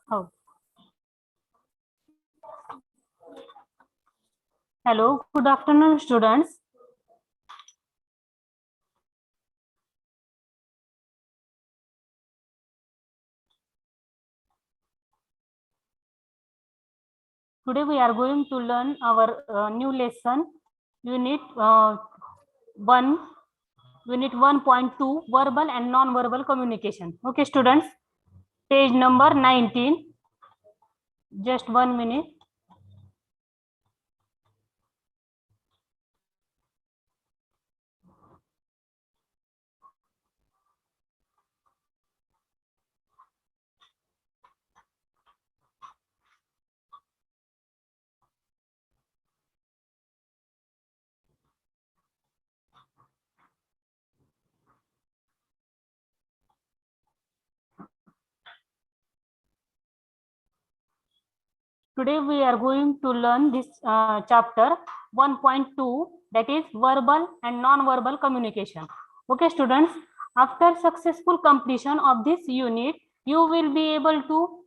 Oh. Hello, good afternoon, students. Today we are going to learn our new lesson, Unit 1, Unit 1.2, Verbal and Non-Verbal Communication. Okay, students, page number 19. Just 1 minute. Today we are going to learn this chapter 1.2, that is verbal and non-verbal communication. Okay, students, after successful completion of this unit, you will be able to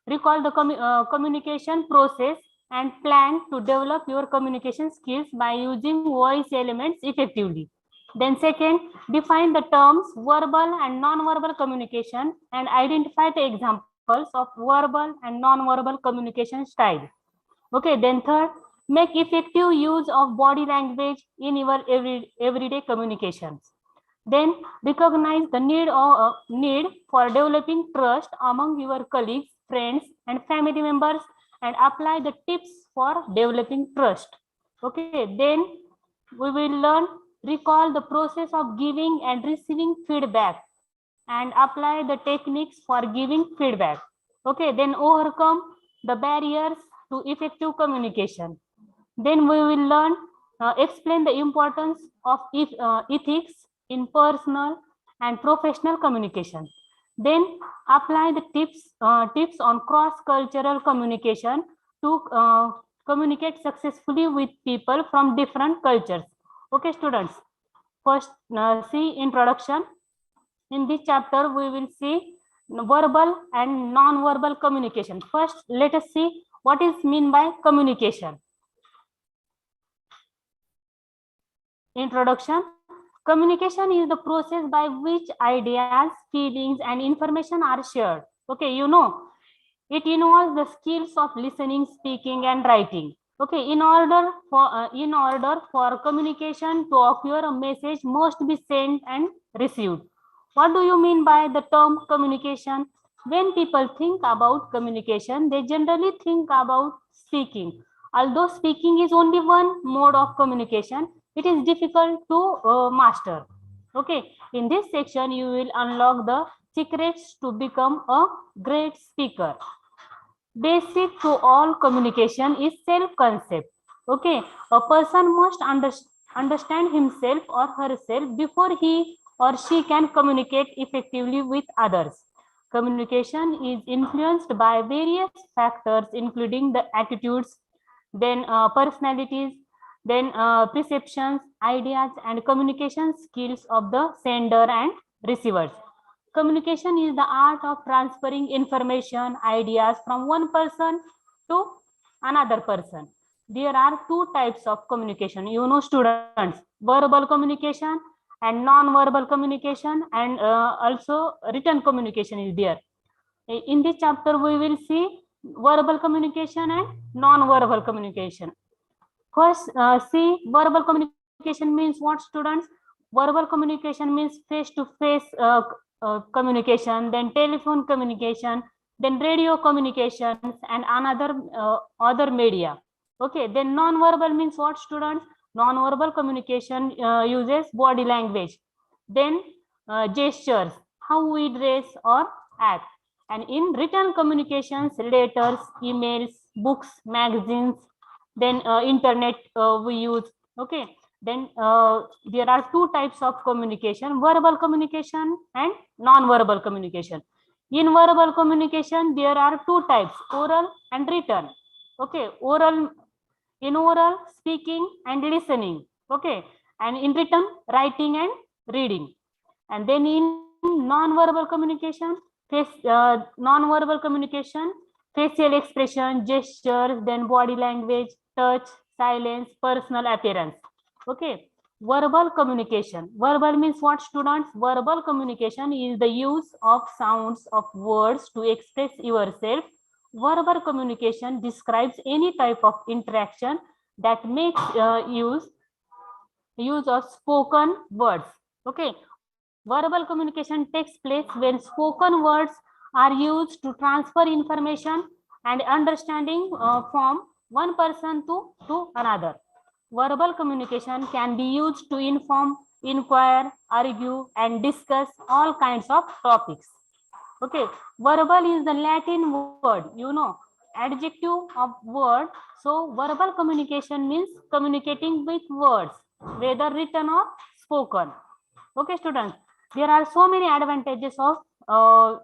recall the communication process and plan to develop your communication skills by using voice elements effectively. Then second, define the terms verbal and non-verbal communication and identify the examples of verbal and non-verbal communication style. Okay, then third, make effective use of body language in your everyday communications. Then recognize the need for developing trust among your colleagues, friends, and family members, and apply the tips for developing trust. Okay, then we will learn recall the process of giving and receiving feedback and apply the techniques for giving feedback. Okay, then overcome the barriers to effective communication. Then we will learn explain the importance of ethics in personal and professional communication. Then apply the tips on cross cultural communication to communicate successfully with people from different cultures. Okay, students, first see introduction. In this chapter, we will see verbal and non-verbal communication. First, let us see what is meant by communication. Introduction. Communication is the process by which ideas, feelings, and information are shared. Okay, you know, it involves the skills of listening, speaking, and writing. Okay, in order for communication to occur, a message must be sent and received. What do you mean by the term communication? When people think about communication, they generally think about speaking. Although speaking is only one mode of communication, it is difficult to master. Okay, in this section, you will unlock the secrets to become a great speaker. Basic to all communication is self-concept. Okay, a person must understand himself or herself before he or she can communicate effectively with others. Communication is influenced by various factors, including the attitudes, then personalities, then perceptions, ideas, and communication skills of the sender and receivers. Communication is the art of transferring information, ideas from one person to another person. There are two types of communication. You know, students, verbal communication and non-verbal communication, and also written communication is there. In this chapter, we will see verbal communication and non-verbal communication. First, see, verbal communication means what, students? Verbal communication means face-to-face communication, then telephone communication, then radio communications, and another other media. Okay, then non-verbal means what, students? Non-verbal communication uses body language, then gestures, how we dress or act. And in written communications, letters, emails, books, magazines, then internet we use. Okay, then there are two types of communication: verbal communication and non-verbal communication. In verbal communication, there are two types: oral and written. Okay, in oral, speaking and listening. Okay, and in written, writing and reading. And then in non-verbal communication, Non-verbal communication, facial expression, gestures, then body language, touch, silence, personal appearance. Okay. Verbal communication. Verbal means what, students? Verbal communication is the use of sounds of words to express yourself. Verbal communication describes any type of interaction that makes use of spoken words. Okay. Verbal communication takes place when spoken words are used to transfer information and understanding from one person to another. Verbal communication can be used to inform, inquire, argue, and discuss all kinds of topics. Okay, verbal is the Latin word, adjective of word. So verbal communication means communicating with words, whether written or spoken. Okay, students, there are so many advantages of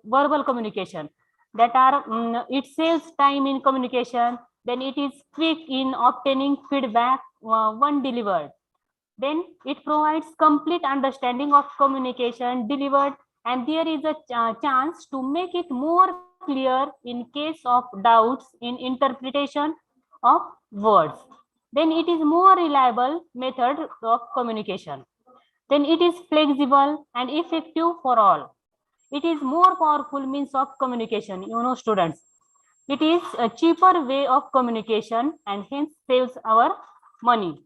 verbal communication, that are it saves time in communication, then it is quick in obtaining feedback when delivered, then it provides complete understanding of communication delivered, and there is a chance to make it more clear in case of doubts in interpretation of words. Then it is more reliable method of communication. Then it is flexible and effective for all. It is more powerful means of communication, students. It is a cheaper way of communication and hence saves our money.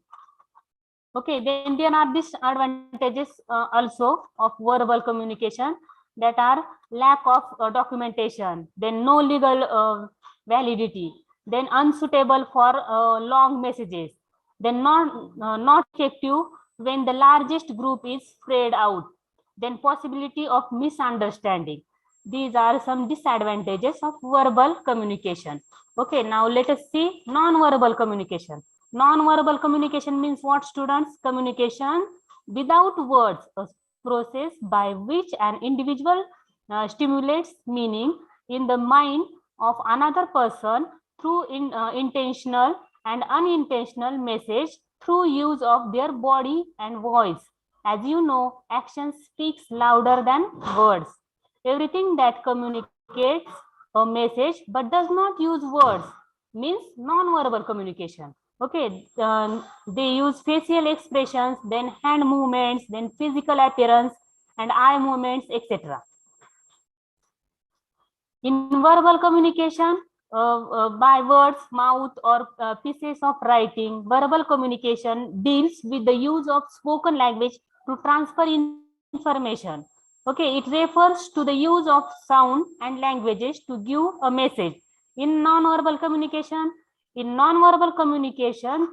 Okay, then there are disadvantages also of verbal communication, that are lack of documentation, then no legal validity, then unsuitable for long messages, then not effective when the largest group is spread out, then possibility of misunderstanding. These are some disadvantages of verbal communication. Okay, now let us see non-verbal communication. Non-verbal communication means what, students? Communication without words, a process by which an individual stimulates meaning in the mind of another person through intentional and unintentional message through use of their body and voice. As you know, action speaks louder than words. Everything that communicates a message but does not use words means non-verbal communication. Okay, they use facial expressions, then hand movements, then physical appearance and eye movements, etc. In verbal communication, by words, mouth, or pieces of writing, verbal communication deals with the use of spoken language to transfer information. Okay, it refers to the use of sound and languages to give a message. In non-verbal communication,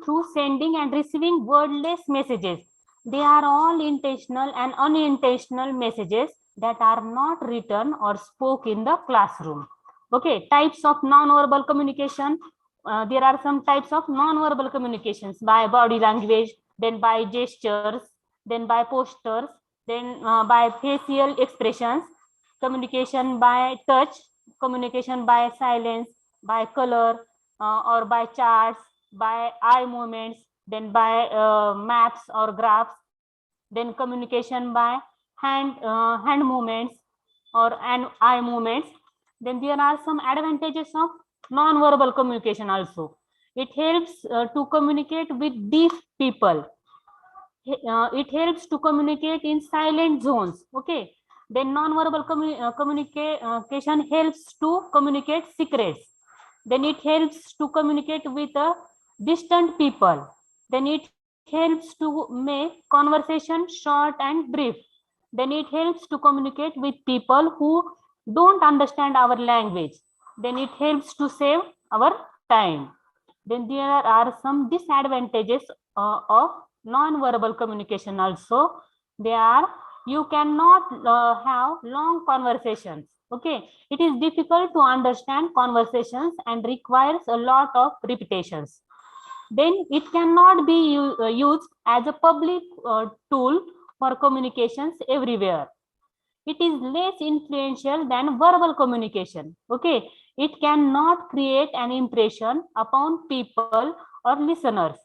through sending and receiving wordless messages, they are all intentional and unintentional messages that are not written or spoke in the classroom. Okay, types of non-verbal communication. There are some types of non-verbal communications: by body language, then by gestures, then by postures, then by facial expressions, communication by touch, communication by silence, by color, or by charts, by eye movements, then by maps or graphs, then communication by hand movements or eye movements. Then there are some advantages of non-verbal communication also. It helps to communicate with deaf people. It helps to communicate in silent zones. Okay, then non-verbal communication helps to communicate secrets. Then it helps to communicate with distant people. Then it helps to make conversation short and brief. Then it helps to communicate with people who don't understand our language. Then it helps to save our time. Then there are some disadvantages of non-verbal communication also. They are, you cannot have long conversations. Okay, it is difficult to understand conversations and requires a lot of repetitions. Then it cannot be used as a public tool for communications everywhere. It is less influential than verbal communication. Okay, it cannot create an impression upon people or listeners.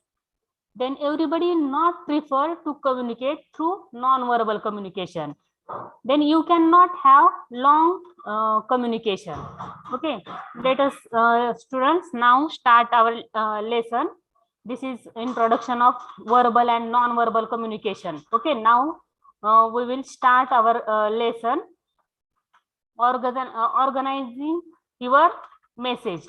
Then everybody not prefer to communicate through non-verbal communication. then you cannot have long communication. Okay, let us students now start our lesson. This is introduction of verbal and non-verbal communication. Okay, now we will start our lesson. Organizing your message.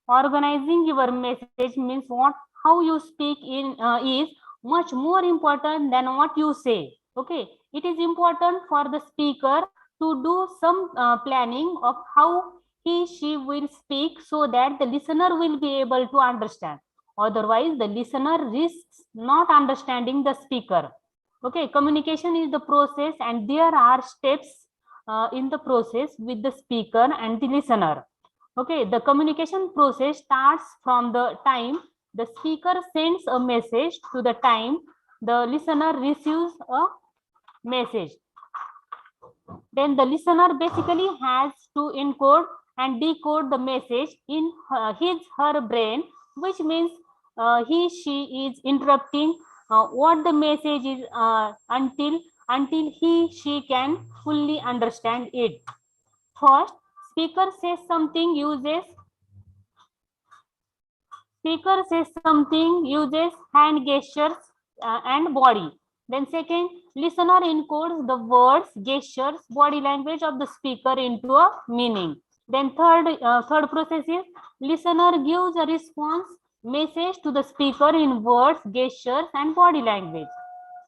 Organizing your message means what? How you speak in is much more important than what you say. Okay, it is important for the speaker to do some planning of how he she will speak, so that the listener will be able to understand. Otherwise, the listener risks not understanding the speaker. Okay, communication is the process, and there are steps in the process with the speaker and the listener. Okay, the communication process starts from the time the speaker sends a message to the time the listener receives a message. Then the listener basically has to encode and decode the message in her brain, which means she is interrupting what the message is until she can fully understand it. First, speaker says something, uses hand gestures and body. Then second, listener encodes the words, gestures, body language of the speaker into a meaning. Then third process is listener gives a response message to the speaker in words, gestures, and body language.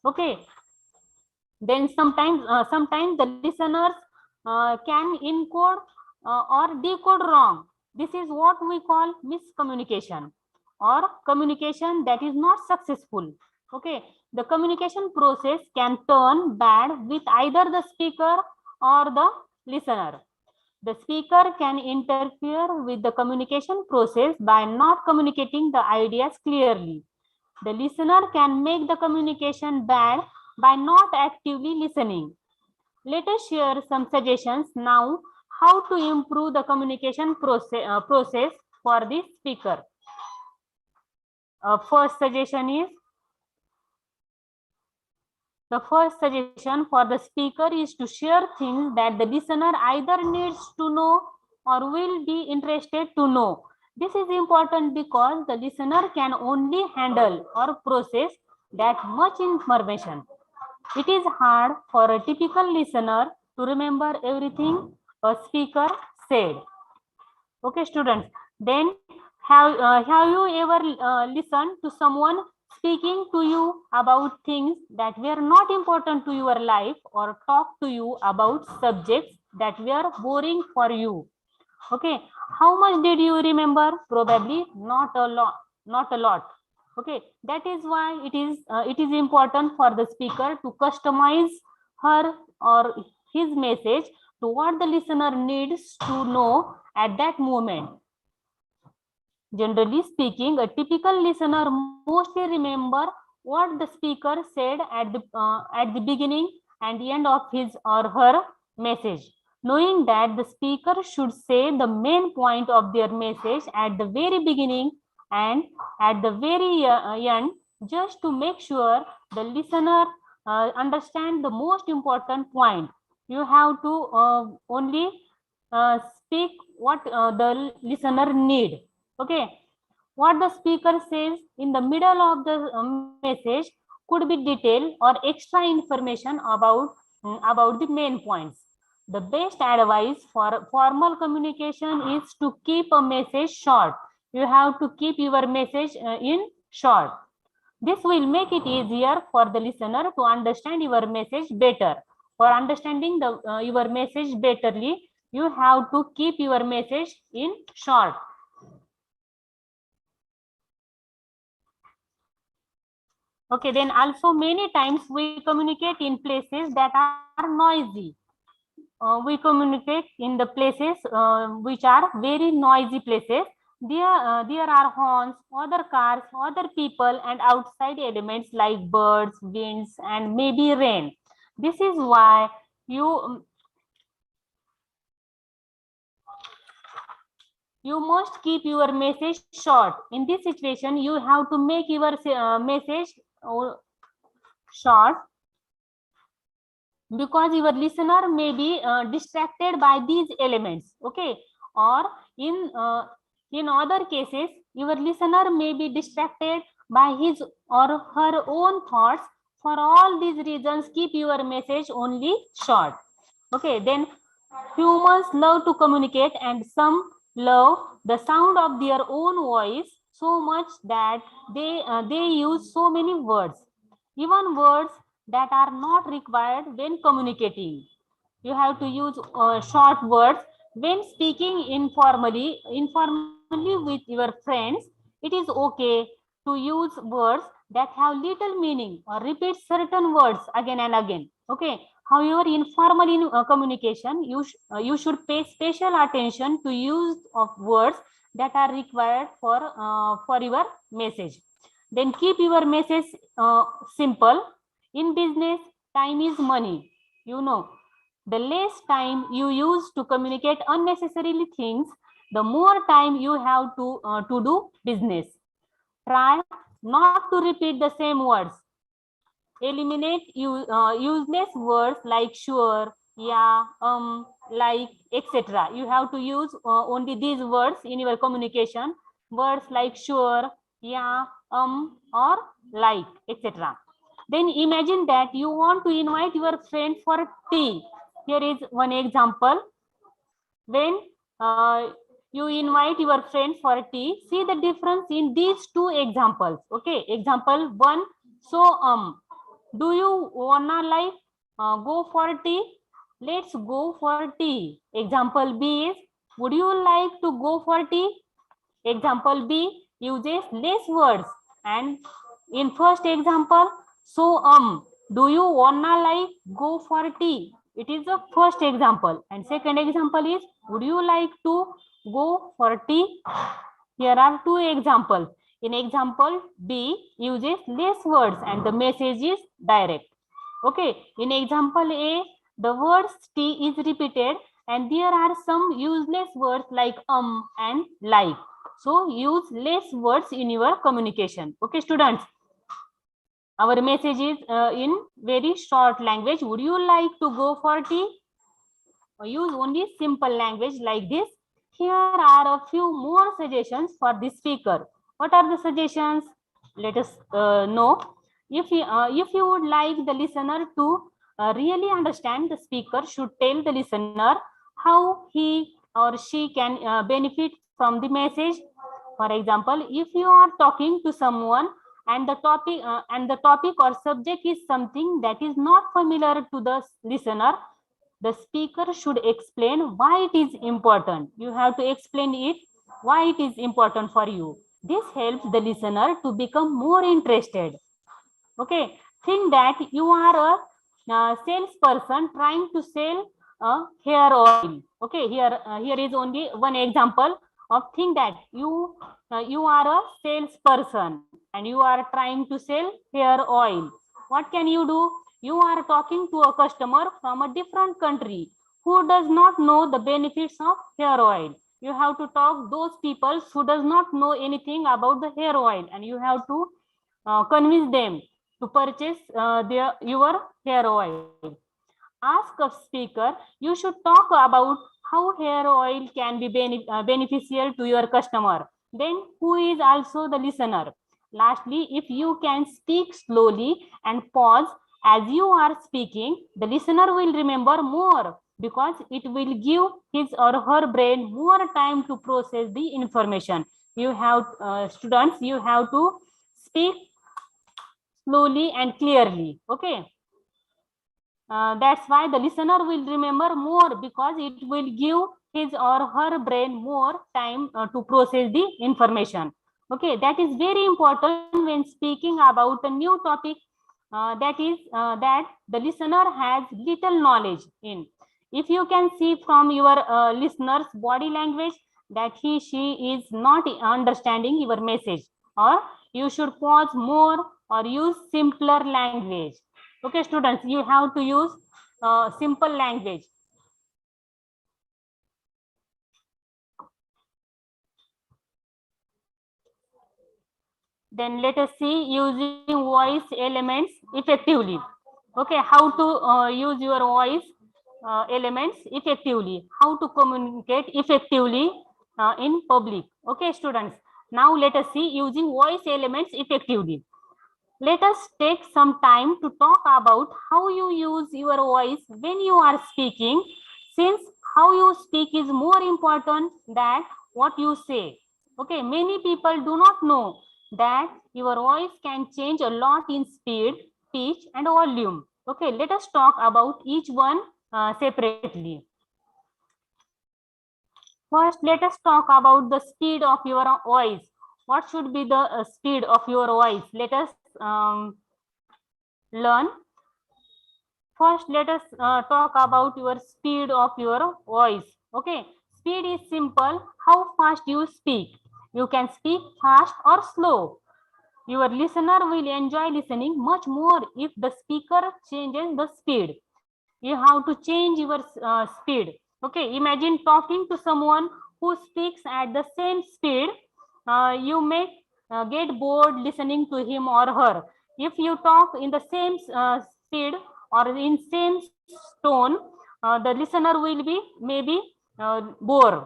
Okay. Then sometimes the listeners can encode or decode wrong. This is what we call miscommunication or communication that is not successful. Okay, the communication process can turn bad with either the speaker or the listener. The speaker can interfere with the communication process by not communicating the ideas clearly. The listener can make the communication bad by not actively listening. Let us share some suggestions now how to improve the communication process for the speaker. First suggestion is The first suggestion for the speaker is to share things that the listener either needs to know or will be interested to know. This is important because the listener can only handle or process that much information. It is hard for a typical listener to remember everything a speaker said. Okay, students. Then have you ever listened to someone speaking to you about things that were not important to your life, or talk to you about subjects that were boring for you? Okay, how much did you remember? Probably not a lot. Not a lot. Okay, that is why it is important for the speaker to customize her or his message to what the listener needs to know at that moment. Generally speaking, a typical listener mostly remember what the speaker said at the beginning and the end of his or her message, knowing that the speaker should say the main point of their message at the very beginning and at the very end, just to make sure the listener understand the most important point. You have to only speak what the listener need. Okay, what the speaker says in the middle of the message could be detail or extra information about the main points. The best advice for formal communication is to keep a message short. You have to keep your message in short. This will make it easier for the listener to understand your message better. For understanding your message betterly, you have to keep your message in short. Okay, then also many times we communicate in places that are noisy. We communicate in the places which are very noisy places. There are horns, other cars, other people, and outside elements like birds, winds, and maybe rain. This is why you must keep your message short. In this situation, you have to make your message short, because your listener may be distracted by these elements. Okay, or in other cases your listener may be distracted by his or her own thoughts. For all these reasons, keep your message only short. Okay, then humans love to communicate, and some love the sound of their own voice so much that they use so many words, even words that are not required when communicating. You have to use short words when speaking informally with your friends. It is okay to use words that have little meaning or repeat certain words again and again. Okay, however, informal in communication, you should pay special attention to use of words that are required for your message. Then keep your message simple. In business, time is money. You know, the less time you use to communicate unnecessarily things, the more time you have to do business. Try not to repeat the same words. Eliminate useless words like sure, yeah, like, etc. You have to use only these words in your communication. Words like sure, yeah, or like, etc. Then imagine that you want to invite your friend for tea. Here is one example. When you invite your friend for tea, see the difference in these two examples. Okay, example one. So do you wanna like go for tea? Let's go for tea. Example B is, would you like to go for tea? Example B uses less words. And in first example, so do you wanna like go for tea? It is the first example. And second example is, would you like to go for tea? Here are two examples. In example B uses less words and the message is direct. Okay, in example A, the words tea is repeated and there are some useless words like and like. So use less words in your communication. Okay, students. Our message is in very short language. Would you like to go for tea? Or use only simple language like this. Here are a few more suggestions for the speaker. What are the suggestions? Let us know. If you would like the listener to really understand, the speaker should tell the listener how he or she can benefit from the message. For example, if you are talking to someone and the topic or subject is something that is not familiar to the listener, the speaker should explain why it is important. You have to explain it why it is important for you. This helps the listener to become more interested. Okay, think that you are a salesperson trying to sell hair oil. Okay, here is only one example of thing that you are a salesperson and you are trying to sell hair oil. What can you do? You are talking to a customer from a different country who does not know the benefits of hair oil. You have to talk those people who does not know anything about the hair oil, and you have to convince them to purchase your hair oil. Ask a speaker, you should talk about how hair oil can be beneficial to your customer. Then who is also the listener? Lastly, if you can speak slowly and pause as you are speaking, the listener will remember more because it will give his or her brain more time to process the information. You have students, you have to speak slowly and clearly. Okay, that's why the listener will remember more because it will give his or her brain more time to process the information. Okay, that is very important when speaking about a new topic that the listener has little knowledge in. If you can see from your listener's body language that she is not understanding your message, or you should pause more or use simpler language. Okay, students, you have to use simple language. Then let us see using voice elements effectively. Okay, how to use your voice elements effectively, how to communicate effectively in public. Okay, students. Now let us see using voice elements effectively. Let us take some time to talk about how you use your voice when you are speaking, since how you speak is more important than what you say. Okay, many people do not know that your voice can change a lot in speed, pitch, and volume. Okay, let us talk about each one separately. First, let us talk about the speed of your voice. What should be the speed of your voice? Let us learn. First, let us talk about your speed of your voice. Okay, speed is simple. How fast you speak. You can speak fast or slow. Your listener will enjoy listening much more if the speaker changes the speed. You have to change your speed. Okay, imagine talking to someone who speaks at the same speed. You may get bored listening to him or her. If you talk in the same speed or in same tone, the listener will be maybe bored.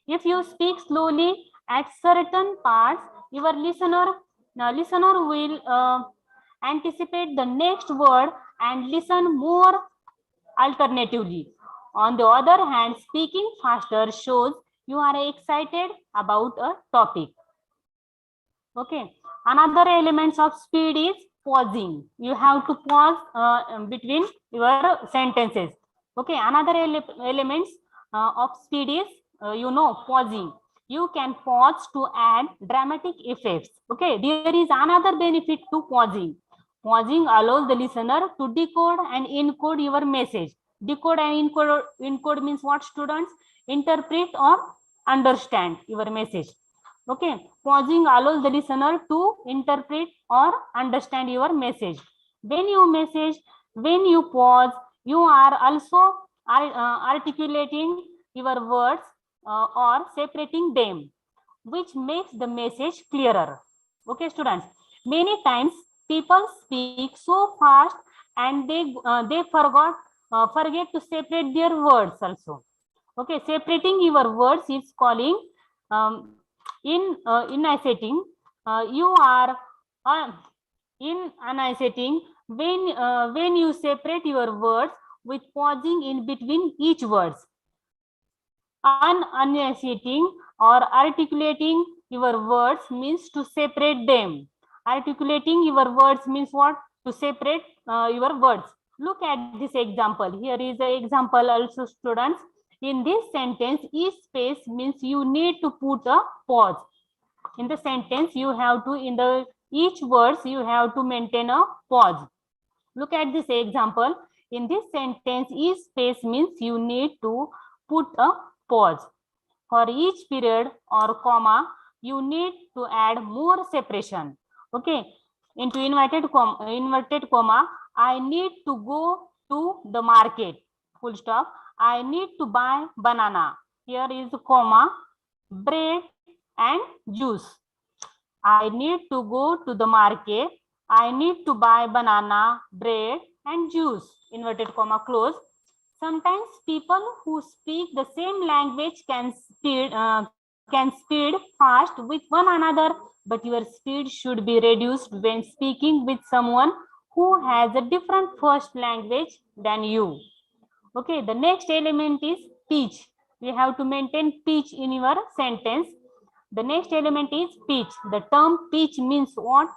If you speak slowly at certain parts, your listener will anticipate the next word and listen more alternatively. On the other hand, speaking faster shows you are excited about a topic. Okay. Another elements of speed is pausing. You have to pause between your sentences. Okay. Another elements of speed is pausing. You can pause to add dramatic effects. Okay. There is another benefit to pausing. Pausing allows the listener to decode and encode your message. Decode and encode means what, students? Interpret or understand your message. Okay, pausing allows the listener to interpret or understand your message. When you pause, you are also articulating your words or separating them, which makes the message clearer. Okay, students. Many times people speak so fast and they forget to separate their words also. Okay, separating your words is calling in enunciating. You are uh, in enunciating when you separate your words with pausing in between each words. Unenunciating or articulating your words means to separate them. Articulating your words means what? To separate your words. Look at this example. Here is an example also, students. In this sentence, each space means you need to put a pause. In the sentence, you have to, in the each words, you have to maintain a pause. Look at this example. In this sentence, each space means you need to put a pause. For each period or comma, you need to add more separation. Okay. Into inverted comma, I need to go to the market. Full stop. I need to buy banana. Here is comma, bread and juice. I need to go to the market. I need to buy banana, bread, and juice. Inverted comma, close. Sometimes people who speak the same language can speed fast with one another, but your speed should be reduced when speaking with someone who has a different first language than you. Okay, the next element is pitch. We have to maintain pitch in your sentence. The next element is pitch. The term pitch means what?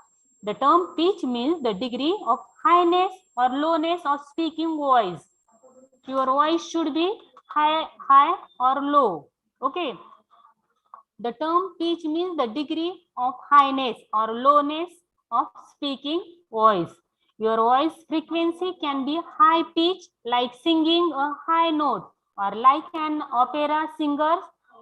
The term pitch means the degree of highness or lowness of speaking voice. Your voice should be high or low. Okay. The term pitch means the degree of highness or lowness of speaking voice. Your voice frequency can be high pitch, like singing a high note, or like an opera singer,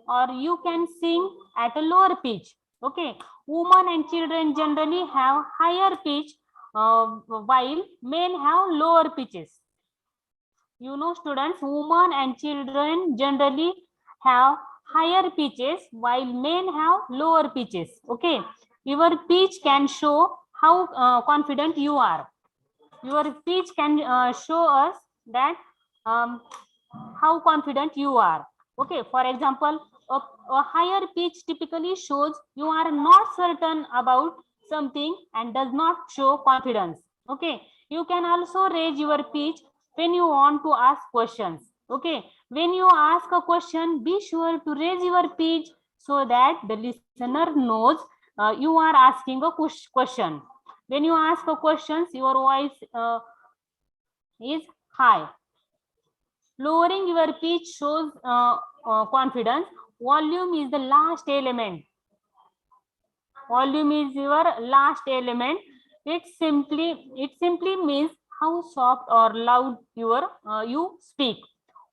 or you can sing at a lower pitch. Okay. Women and children generally have higher pitch, while men have lower pitches. You know, students, women and children generally have higher pitches while men have lower pitches. Okay. Your speech can show how confident you are. Your speech can show us that how confident you are. Okay, for example, a higher pitch typically shows you are not certain about something and does not show confidence. Okay, you can also raise your pitch when you want to ask questions. Okay, when you ask a question, be sure to raise your pitch so that the listener knows you are asking a question. When you ask a questions, your voice is high. Lowering your pitch shows confidence. Volume is the last element. Volume is your last element. It simply means how soft or loud you speak.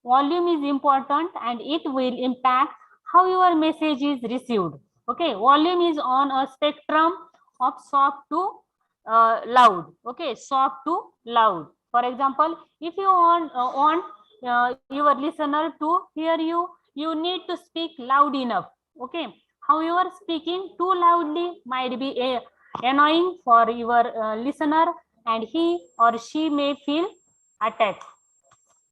Volume is important and it will impact how your message is received. Okay, volume is on a spectrum of soft to loud. Okay, soft to loud. For example, if you want your listener to hear you, you need to speak loud enough. Okay, however, speaking too loudly might be annoying for your listener and he or she may feel attacked.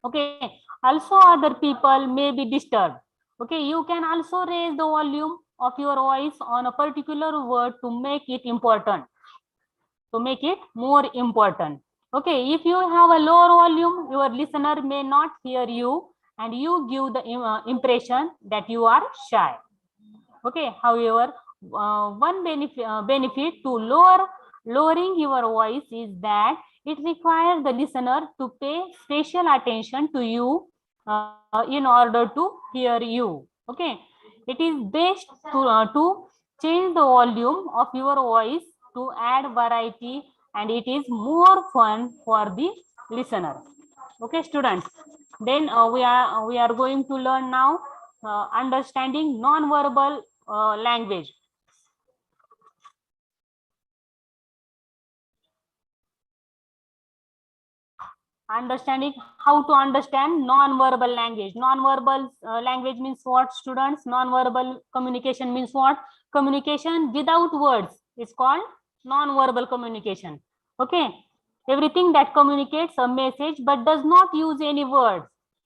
Okay, also other people may be disturbed. Okay, you can also raise the volume of your voice on a particular word to make it important, to make it more important. Okay, if you have a lower volume, your listener may not hear you and you give the impression that you are shy. Okay, however, one benefit to lowering your voice is that it requires the listener to pay special attention to you in order to hear you. Okay, it is best to change the volume of your voice to add variety and it is more fun for the listener. Okay, students, then we are going to learn now understanding non-verbal language. Understanding how to understand non-verbal language. Non-verbal language means what, students? Non-verbal communication means what? Communication without words is called non-verbal communication. Okay, everything that communicates a message but does not use any words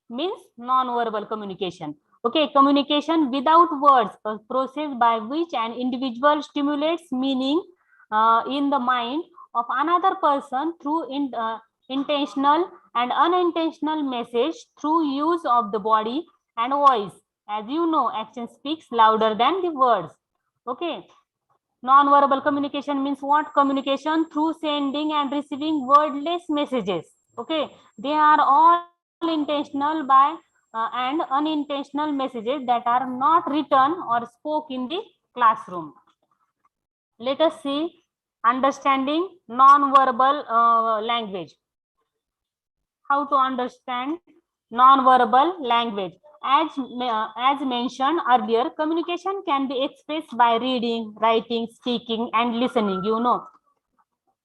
means non-verbal communication. Okay, communication without words, a process by which an individual stimulates meaning in the mind of another person through intentional and unintentional message through use of the body and voice. As you know, action speaks louder than the words. Okay, non-verbal communication means what? Communication through sending and receiving wordless messages. Okay, they are all intentional by and unintentional messages that are not written or spoke in the classroom. Let us see understanding non-verbal language. How to understand non-verbal language. As mentioned earlier, communication can be expressed by reading, writing, speaking, and listening. You know,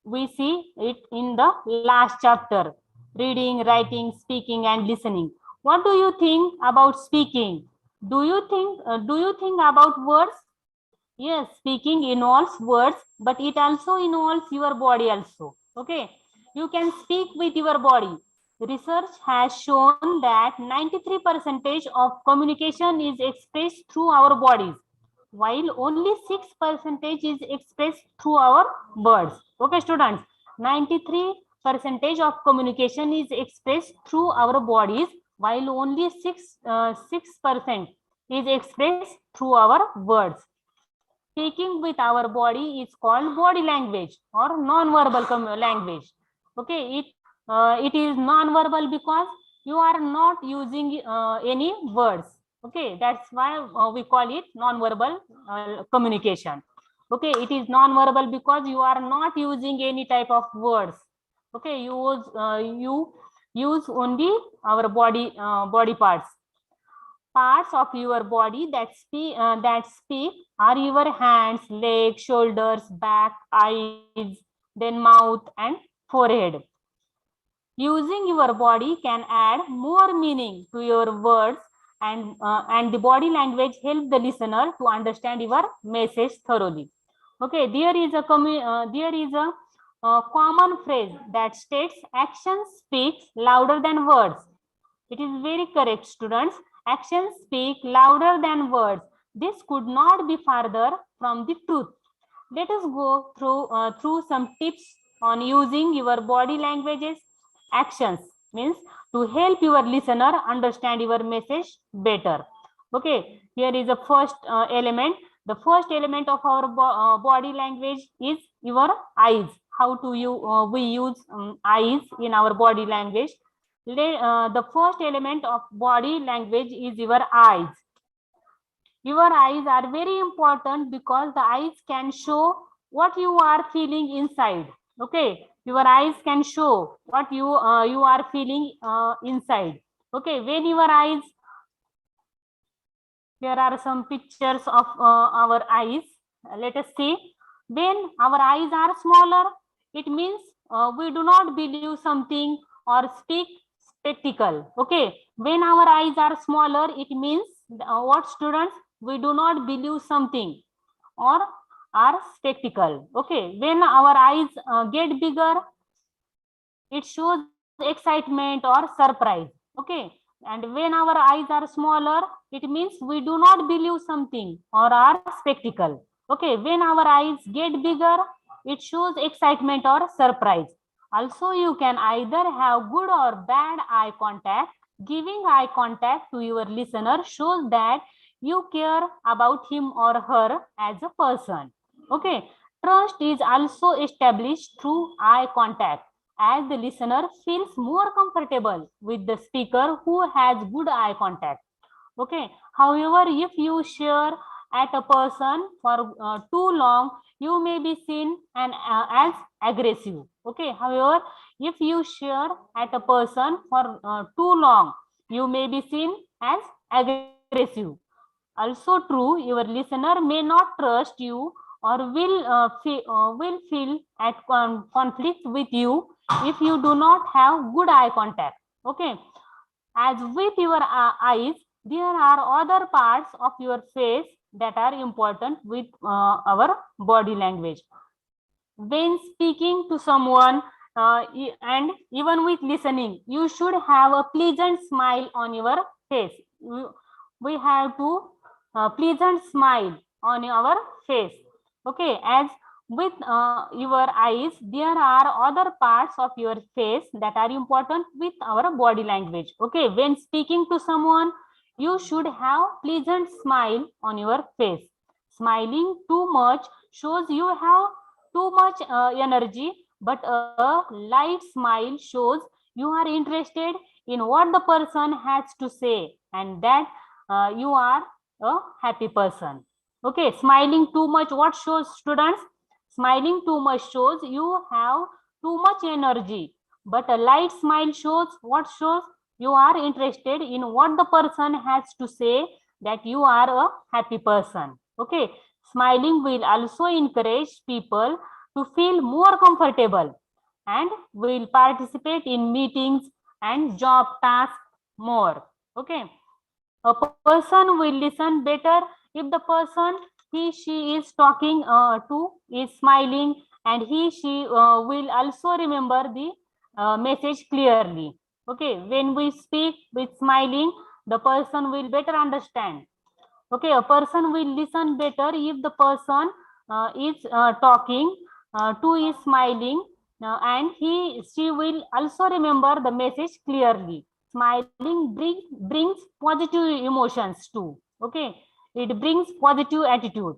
we see it in the last chapter: reading, writing, speaking, and listening. What do you think about speaking? Do you think about words? Yes, speaking involves words, but it also involves your body also. Okay, you can speak with your body. Research has shown that 93% of communication is expressed through our bodies, while only 6% is expressed through our words. Okay, students, 93% of communication is expressed through our bodies, while only 6% is expressed through our words. Speaking with our body is called body language or non-verbal language. Okay, it is non-verbal because you are not using any words. Okay, that's why we call it non-verbal communication. Okay, it is non-verbal because you are not using any type of words. Okay, you use only our body parts. Parts of your body that speak are your hands, legs, shoulders, back, eyes, then mouth and forehead. Using your body can add more meaning to your words, and the body language helps the listener to understand your message thoroughly. Okay, there is a common phrase that states action speaks louder than words. It is very correct, students. Actions speak louder than words. This could not be further from the truth. Let us go through some tips on using your body language's actions, means to help your listener understand your message better. Okay, here is the first element. The first element of our body language is your eyes. How do we use eyes in our body language? The first element of body language is your eyes. Your eyes are very important because the eyes can show what you are feeling inside. Okay, your eyes can show what you are feeling inside. Okay, when your eyes, here are some pictures of our eyes. Let us see. When our eyes are smaller, it means we do not believe something or speak spectacle. Okay, when our eyes are smaller, it means what, students? We do not believe something or are spectacle. Okay, when our eyes get bigger, it shows excitement or surprise. Okay, and when our eyes are smaller, it means we do not believe something or are spectacle. Okay, when our eyes get bigger, it shows excitement or surprise. Also, you can either have good or bad eye contact. Giving eye contact to your listener shows that you care about him or her as a person. Okay, trust is also established through eye contact, as the listener feels more comfortable with the speaker who has good eye contact. Okay, however, if you stare at a person for too long, you may be seen as aggressive. Okay, however, if you stare at a person for too long, you may be seen as aggressive. Also true, your listener may not trust you or will feel at conflict with you if you do not have good eye contact. Okay, as with your eyes, there are other parts of your face that are important with our body language. When speaking to someone and even with listening, you should have a pleasant smile on your face. We have to pleasant smile on our face. Okay, as with your eyes, there are other parts of your face that are important with our body language. Okay, when speaking to someone, you should have pleasant smile on your face. Smiling too much shows you have too much energy, but a light smile shows you are interested in what the person has to say and that you are a happy person. Okay, smiling too much, what shows, students? Smiling too much shows you have too much energy, but a light smile shows what? Shows you are interested in what the person has to say, that you are a happy person. Okay, smiling will also encourage people to feel more comfortable and will participate in meetings and job tasks more. Okay, a person will listen better if the person he she is talking to is smiling, and he she will also remember the message clearly. Okay, when we speak with smiling, the person will better understand. Okay, a person will listen better if the person is talking to is smiling, and she will also remember the message clearly. Smiling brings positive emotions too. Okay, it brings positive attitude.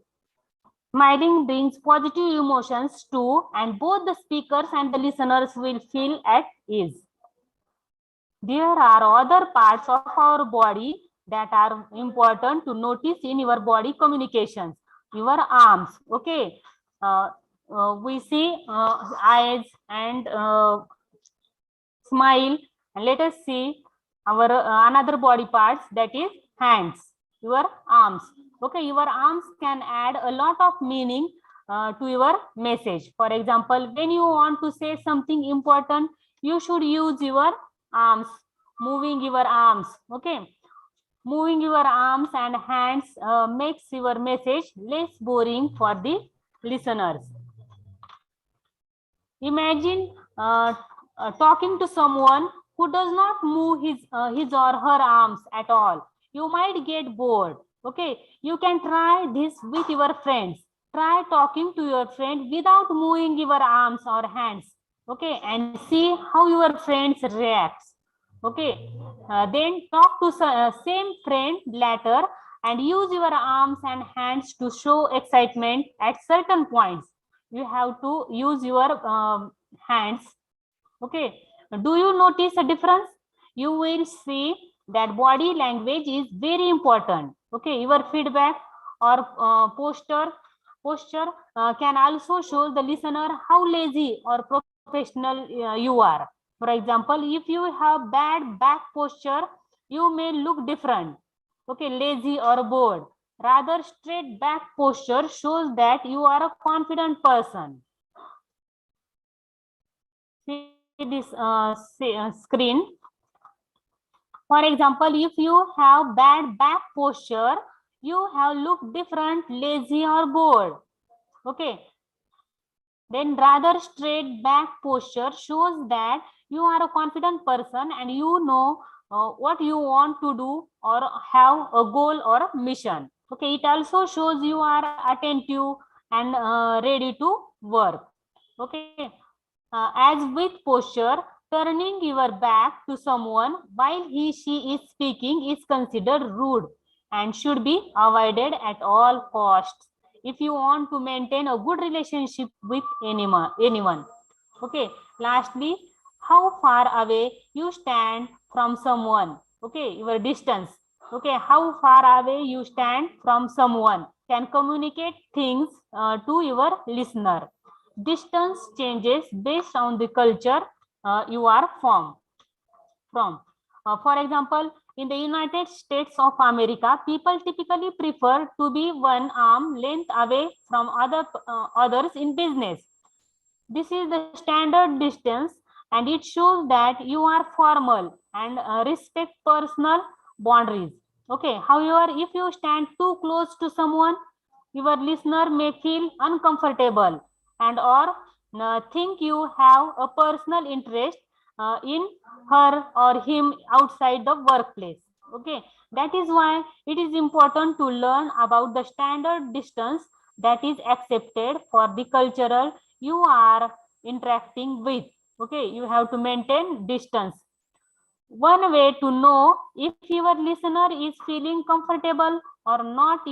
Smiling brings positive emotions too, and both the speakers and the listeners will feel at ease. There are other parts of our body that are important to notice in your body communications. Your arms. Okay, we see eyes and smile, and let us see our another body parts, that is hands. Your arms. Okay, your arms can add a lot of meaning to your message. For example, when you want to say something important, you should use your arms, moving your arms. Okay, moving your arms and hands makes your message less boring for the listeners. Imagine talking to someone who does not move his or her arms at all. You might get bored. Okay, you can try this with your friends. Try talking to your friend without moving your arms or hands. Okay, and see how your friends react. Okay, then talk to same friend later and use your arms and hands to show excitement at certain points. You have to use your hands. Okay, do you notice a difference? You will see that body language is very important. Okay, your feedback or posture can also show the listener how lazy or professional you are. For example, if you have bad back posture, you may look different. Okay, lazy or bored. Rather, straight back posture shows that you are a confident person. See this screen. For example, if you have bad back posture, you have look different, lazy or bored. Okay. Then rather straight back posture shows that you are a confident person and you know what you want to do or have a goal or a mission. Okay. It also shows you are attentive and ready to work. Okay. As with posture, turning your back to someone while she is speaking is considered rude and should be avoided at all costs if you want to maintain a good relationship with anyone. Okay. Lastly, how far away you stand from someone. Okay, your distance. Okay, how far away you stand from someone can communicate things to your listener. Distance changes based on the culture you are from. For example, in the United States of America, people typically prefer to be one arm length away from others in business. This is the standard distance and it shows that you are formal and respect personal boundaries. Okay, however, if you stand too close to someone, your listener may feel uncomfortable and or think you have a personal interest in her or him outside the workplace. Okay, that is why it is important to learn about the standard distance that is accepted for the cultural you are interacting with. Okay, you have to maintain distance. One way to know if your listener is feeling comfortable or not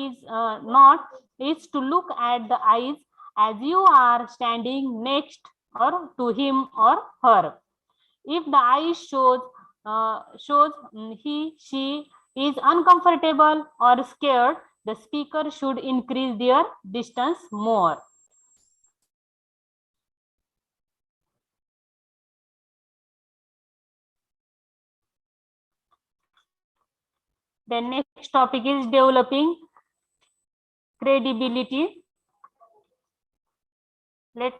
is to look at the eyes as you are standing next or to him or her. If the eyes shows she is uncomfortable or scared, the speaker should increase their distance more. The next topic is developing credibility. Let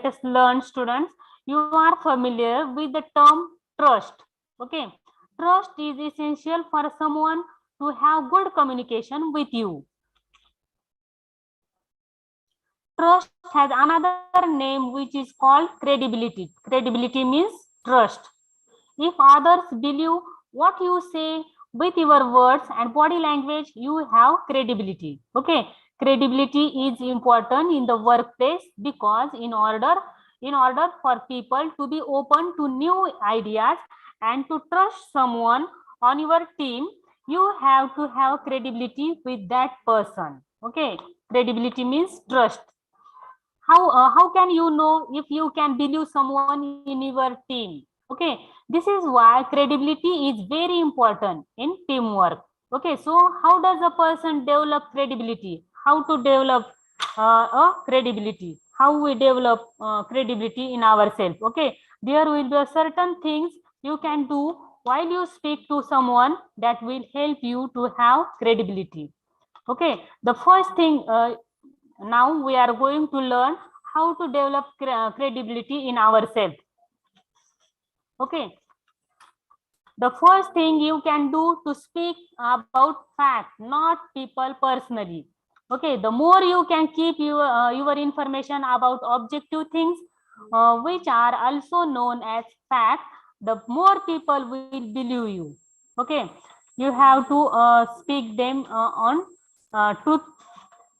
us learn, students. You are familiar with the term trust. Okay. Trust is essential for someone to have good communication with you. Trust has another name which is called credibility. Credibility means trust. If others believe what you say with your words and body language, you have credibility. Okay. Credibility is important in the workplace because in order for people to be open to new ideas and to trust someone on your team, you have to have credibility with that person. Okay. Credibility means trust. How can you know if you can believe someone in your team? Okay, this is why credibility is very important in teamwork. Okay, so how does a person develop credibility? How to develop a credibility? How we develop credibility in ourselves? Okay, there will be certain things you can do while you speak to someone that will help you to have credibility. Okay, the first thing now we are going to learn how to develop credibility in ourselves. Okay, the first thing you can do to speak about fact, not people personally. Okay, the more you can keep your information about objective things, which are also known as fact, the more people will believe you. Okay, you have to speak them on truth.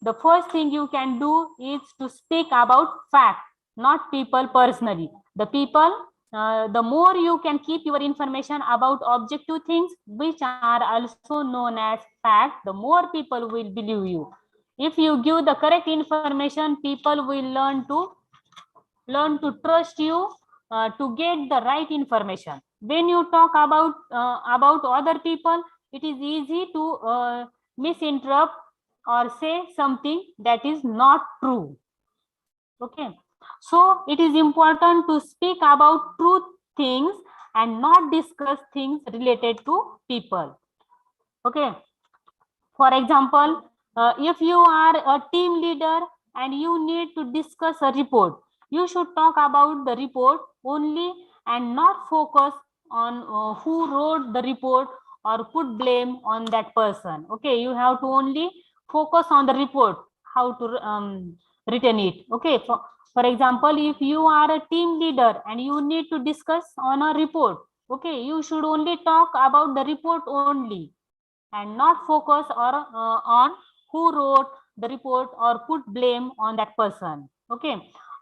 The first thing you can do is to speak about fact, not people personally. The people, the more you can keep your information about objective things, which are also known as fact, the more people will believe you. If you give the correct information, people will learn to trust you to get the right information. When you talk about other people, it is easy to misinterpret or say something that is not true. Okay, so it is important to speak about truth things and not discuss things related to people. Okay, for example, if you are a team leader and you need to discuss a report, you should talk about the report only and not focus on who wrote the report or put blame on that person. Okay, you have to only focus on the report, how to written it. Okay, for example, if you are a team leader and you need to discuss on a report, okay, you should only talk about the report only and not focus or on who wrote the report or put blame on that person. Okay,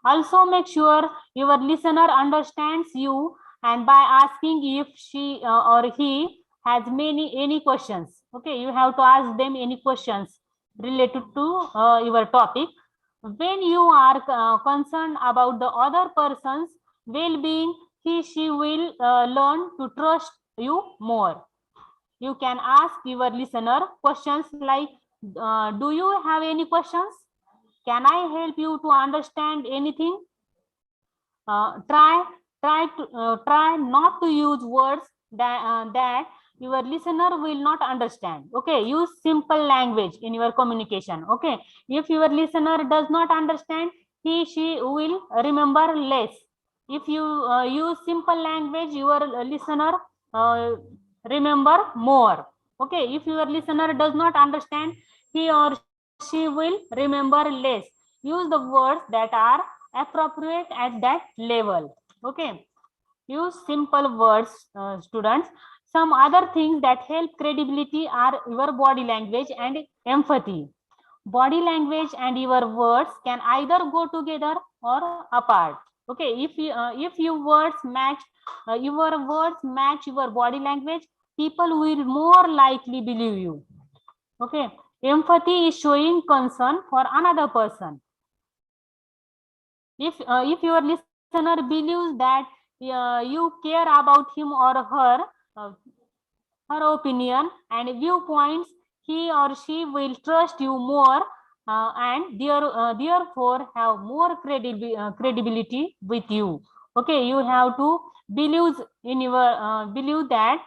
also make sure your listener understands you, and by asking if she or he has any questions. Okay, you have to ask them any questions related to your topic. When you are concerned about the other person's well-being, he she will learn to trust you more. You can ask your listener questions like, do you have any questions? Can I help you to understand anything? Try not to use words that your listener will not understand. Okay, use simple language in your communication. Okay, if your listener does not understand, he she will remember less. If you use simple language, your listener uh, remember more. Okay, if your listener does not understand, he or she will remember less. Use the words that are appropriate at that level. Okay, use simple words, students. Some other things that help credibility are your body language and empathy. Body language and your words can either go together or apart. Okay, if your words match your body language, people will more likely believe you. Okay, empathy is showing concern for another person. If your listener believes that you care about him or uh, her opinion and viewpoints, he or she will trust you more, and therefore have more credibility with you. Okay, you have to believe that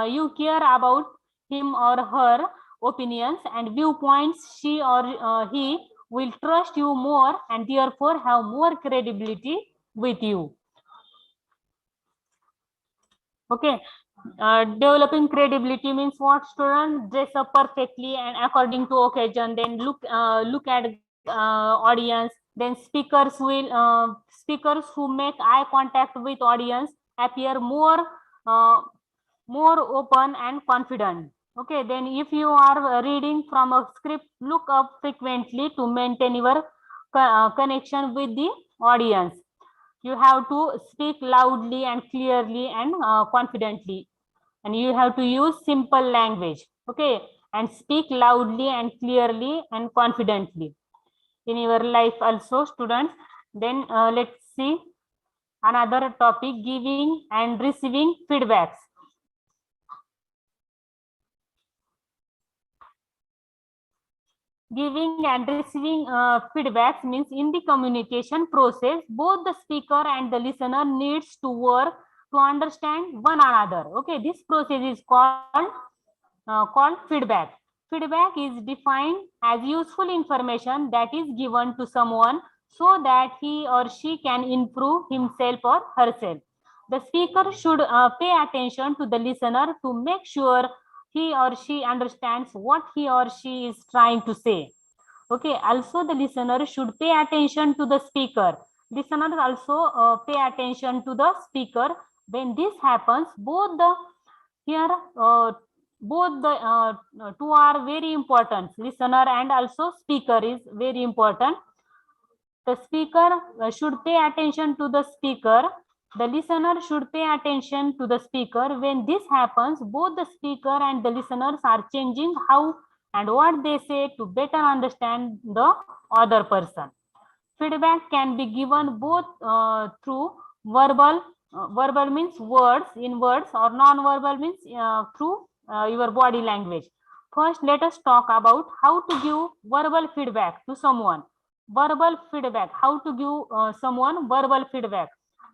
you care about him or her opinions and viewpoints. She or he will trust you more and therefore have more credibility with you. Okay, developing credibility means what, students? Dress up perfectly and according to occasion, then look at audience, then speakers who make eye contact with audience appear uh, more open and confident. Okay, then if you are reading from a script, look up frequently to maintain your connection with the audience. You have to speak loudly and clearly and confidently, and you have to use simple language. Okay, and speak loudly and clearly and confidently in your life also, students. Then let's see another topic, giving and receiving feedbacks. Giving and receiving feedbacks means in the communication process, both the speaker and the listener needs to work to understand one another. Okay, this process is called feedback. Feedback is defined as useful information that is given to someone so that he or she can improve himself or herself. The speaker should pay attention to the listener to make sure he or she understands what he or she is trying to say. Okay, also the listener should pay attention to the speaker. Listeners also pay attention to the speaker. When this happens, here uh, both the two are very important. Listener and also speaker is very important. The speaker should pay attention to the speaker. The listener should pay attention to the speaker. When this happens, both the speaker and the listeners are changing how and what they say to better understand the other person. Feedback can be given both through verbal. Verbal means words in words, or non-verbal means through your body language. First, let us talk about how to give verbal feedback to someone. Verbal feedback. How to give someone verbal feedback.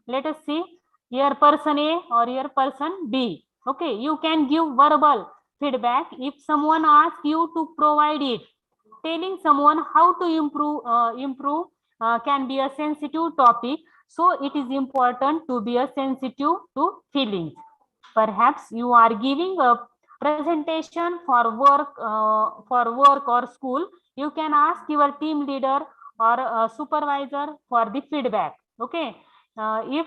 Let us see here person A or here person B. Okay, you can give verbal feedback if someone asks you to provide it. Telling someone how to improve can be a sensitive topic, so it is important to be a sensitive to feelings. Perhaps you are giving a presentation for work or school. You can ask your team leader or supervisor for the feedback. Okay, if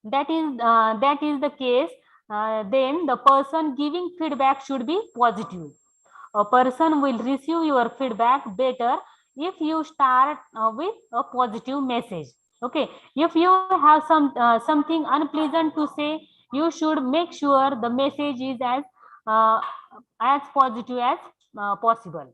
that is the case, then the person giving feedback should be positive. A person will receive your feedback better if you start with a positive message. Okay, if you have something unpleasant to say, you should make sure the message is uh, as positive as possible.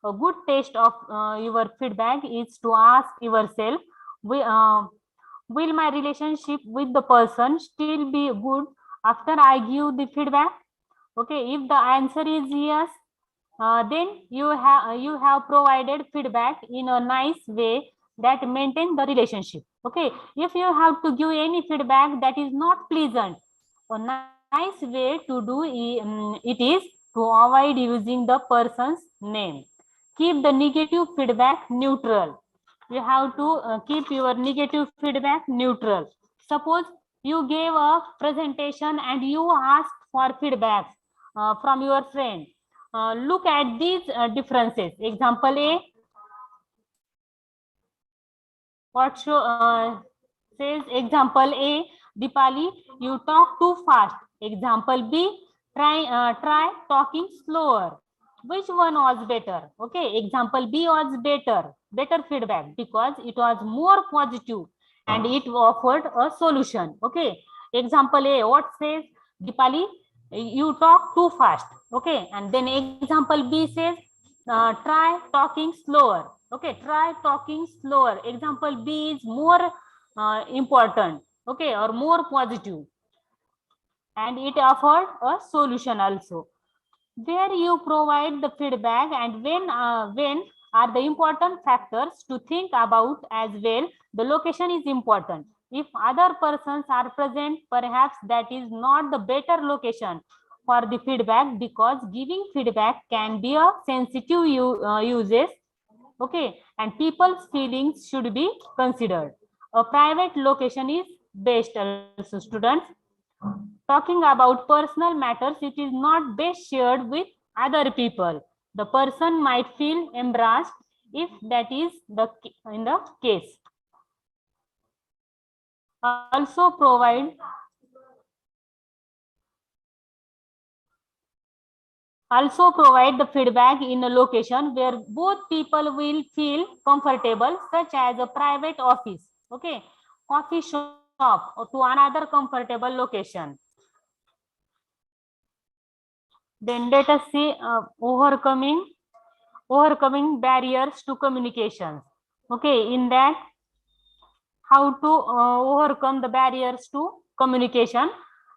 A good taste of your feedback is to ask yourself, will my relationship with the person still be good after I give the feedback? Okay, if the answer is yes, then you have provided feedback in a nice way that maintain the relationship. Okay, if you have to give any feedback that is not pleasant, a nice way to do it is to avoid using the person's name. Keep the negative feedback neutral. You have to keep your negative feedback neutral. Suppose you gave a presentation and you asked for feedback from your friend. Look at these differences. Example A, what show says example A, Dipali, you talk too fast. Example B, try talking slower. Which one was better? Okay, example B was better feedback because it was more positive and it offered a solution. Okay, example A, what says Dipali, you talk too fast. Okay, and then example B says try talking slower. Okay, try talking slower. Example B is more important, okay, or more positive, and it offered a solution also. Where you provide the feedback and when are the important factors to think about as well. The location is important. If other persons are present, perhaps that is not the better location for the feedback, because giving feedback can be a sensitive uses. Okay, and people's feelings should be considered. A private location is best also, students. Talking about personal matters, it is not best shared with other people. The person might feel embarrassed if that is in the case. Also provide the feedback in a location where both people will feel comfortable, such as a private office, okay, coffee shop, or to another comfortable location. Then let us see overcoming barriers to communications. Okay, in that, how to overcome the barriers to communication.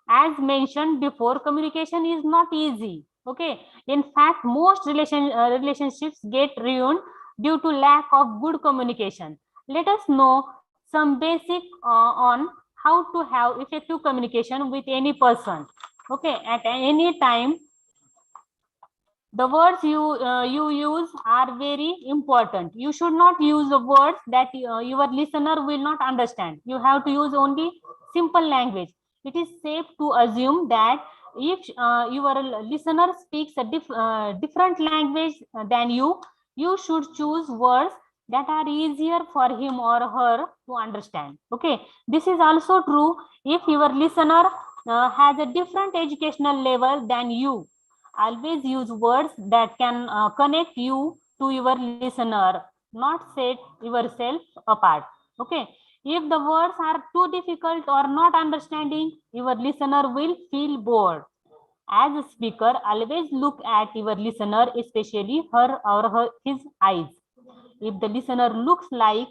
As mentioned before, communication is not easy. Okay, in fact, most relationships get ruined due to lack of good communication. Let us know some basic on how to have effective communication with any person. Okay, at any time, the words you use are very important. You should not use the words that your listener will not understand. You have to use only simple language. It is safe to assume that if your listener speaks a different language than you, You should choose words that are easier for him or her to understand. Okay, this is also true if your listener has a different educational level than you. Always use words that can connect you to your listener, not set yourself apart. Okay, if the words are too difficult or not understanding, your listener will feel bored. As a speaker, always look at your listener, especially his eyes. If the listener looks like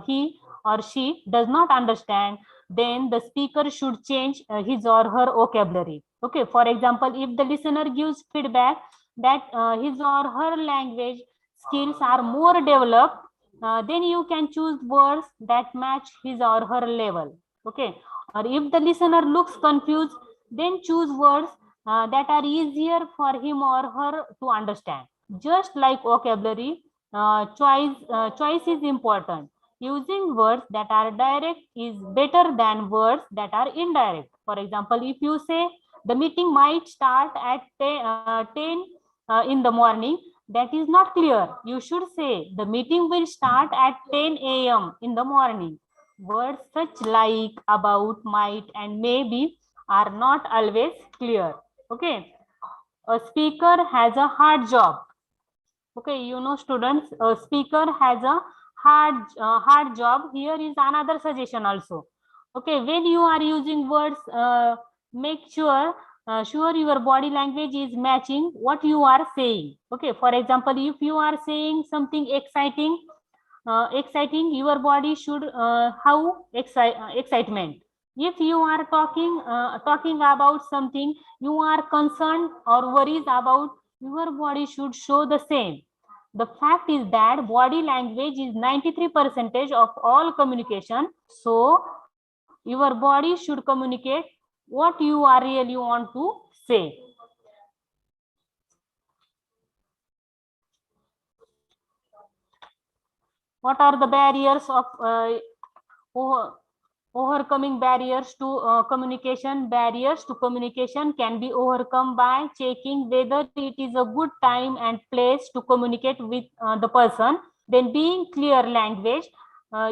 he or she does not understand, then the speaker should change his or her vocabulary. Okay, for example, if the listener gives feedback that his or her language skills are more developed, then you can choose words that match his or her level. Okay, or if the listener looks confused, then choose words that are easier for him or her to understand. Just like vocabulary, choice is important. Using words that are direct is better than words that are indirect. For example, if you say the meeting might start at 10 in the morning, that is not clear. You should say the meeting will start at 10 a.m. in the morning. Words such like, about, might, and maybe are not always clear. Okay, a speaker has a hard job. Okay, you know, students, a speaker has a hard job. Here is another suggestion also. Okay, when you are using words, make sure your body language is matching what you are saying. Okay, for example, if you are saying something exciting, your body should excitement. If you are talking about something you are concerned or worries about, your body should show the same. The fact is that body language is 93% of all communication. So your body should communicate what you are really want to say. What are the barriers of overcoming barriers to communication? Barriers to communication can be overcome by checking whether it is a good time and place to communicate with the person, then being clear language,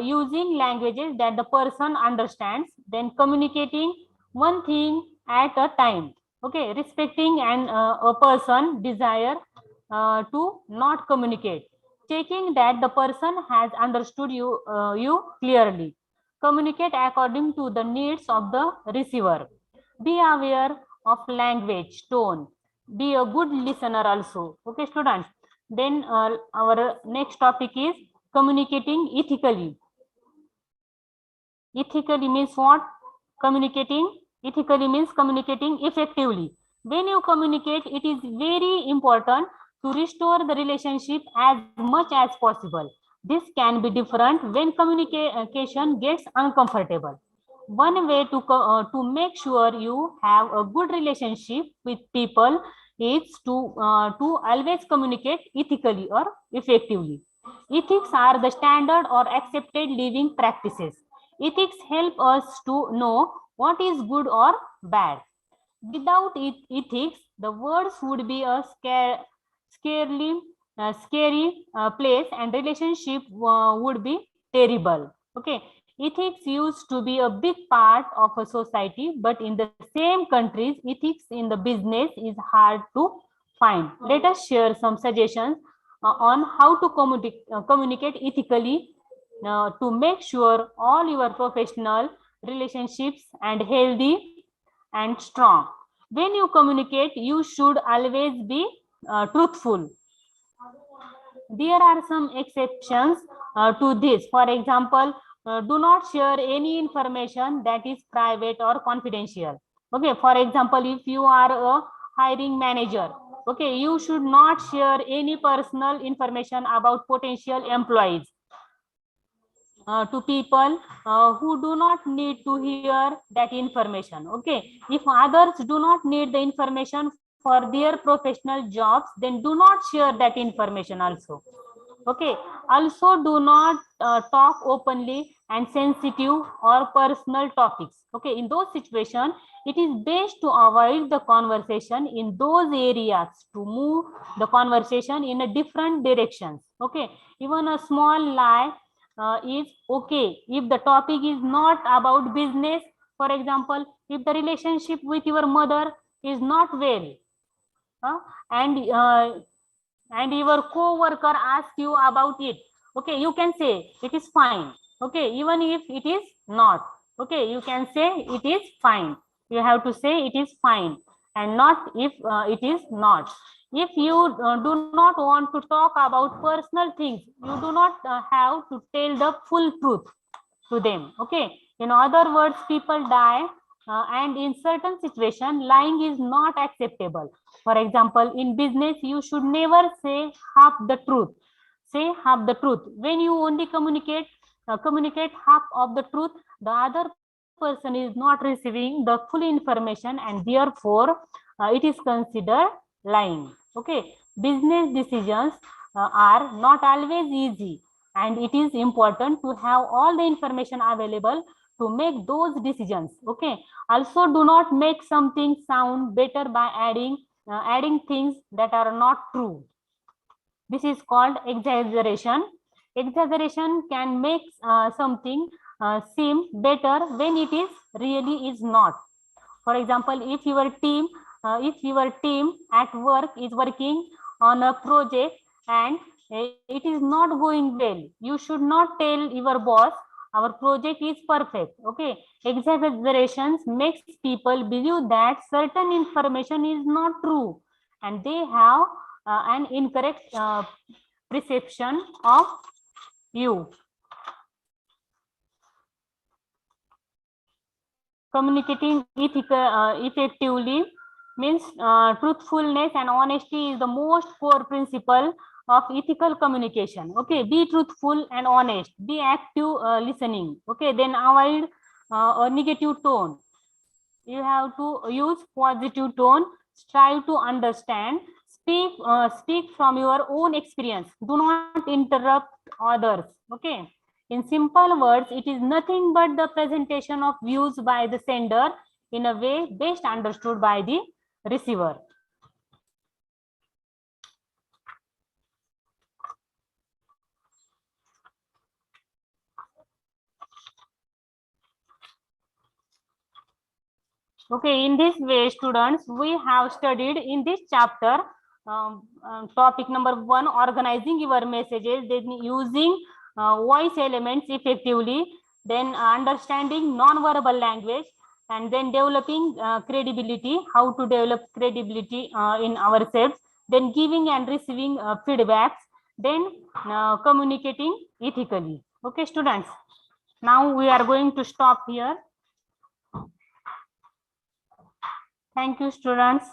using languages that the person understands, then communicating one thing at a time. Okay, respecting a person desire to not communicate, checking that the person has understood you clearly. Communicate according to the needs of the receiver. Be aware of language, tone. Be a good listener also. Okay, students. Then our next topic is communicating ethically. Ethically means what? Communicating. Ethically means communicating effectively. When you communicate, it is very important to restore the relationship as much as possible. This can be different when communication gets uncomfortable. One way to make sure you have a good relationship with people is to always communicate ethically or effectively. Ethics are the standard or accepted living practices. Ethics help us to know what is good or bad. Without ethics, the world would be a scary place, and relationship would be terrible. Okay, ethics used to be a big part of a society, but in the same countries, ethics in the business is hard to find. Let us share some suggestions on how to communicate ethically to make sure all your professional relationships and healthy and strong. When you communicate, you should always be truthful. There are some exceptions to this. For example, do not share any information that is private or confidential. Okay, for example, if you are a hiring manager, okay, you should not share any personal information about potential employees to people who do not need to hear that information. Okay, if others do not need the information for their professional jobs, then do not share that information also. Okay, also do not talk openly and sensitive or personal topics. Okay, in those situations, it is best to avoid the conversation in those areas to move the conversation in a different directions. Okay, even a small lie is okay if the topic is not about business. For example, if the relationship with your mother is not well, uh, and and your co-worker asks you about it, okay, you can say it is fine. Okay, even if it is not, okay, you can say it is fine. You have to say it is fine and not if it is not. If you do not want to talk about personal things, you do not have to tell the full truth to them. Okay, in other words, people die, and in certain situation lying is not acceptable. For example, in business you should never say half the truth. Say half the truth. When you only communicate half of the truth, the other person is not receiving the full information, and therefore it is considered lying. Okay, business decisions are not always easy, and it is important to have all the information available to make those decisions. Okay, also do not make something sound better by adding things that are not true. This is called exaggeration. Exaggeration can make something seem better when it is really is not. For example, if your team at work is working on a project and it is not going well, you should not tell your boss our project is perfect. Okay, exaggerations makes people believe that certain information is not true, and they have an incorrect perception of you. Communicating effectively means truthfulness and honesty is the most core principle of ethical communication. Okay, be truthful and honest, be active listening. Okay, then avoid a negative tone. You have to use positive tone, strive to understand, speak from your own experience, do not interrupt others. Okay, in simple words, it is nothing but the presentation of views by the sender in a way best understood by the receiver. Okay, in this way, students, we have studied in this chapter topic number 1, organizing your messages, then using voice elements effectively, then understanding non-verbal language, and then developing credibility, how to develop credibility in ourselves, then giving and receiving feedbacks, then communicating ethically. Okay, students, now we are going to stop here. Thank you, students.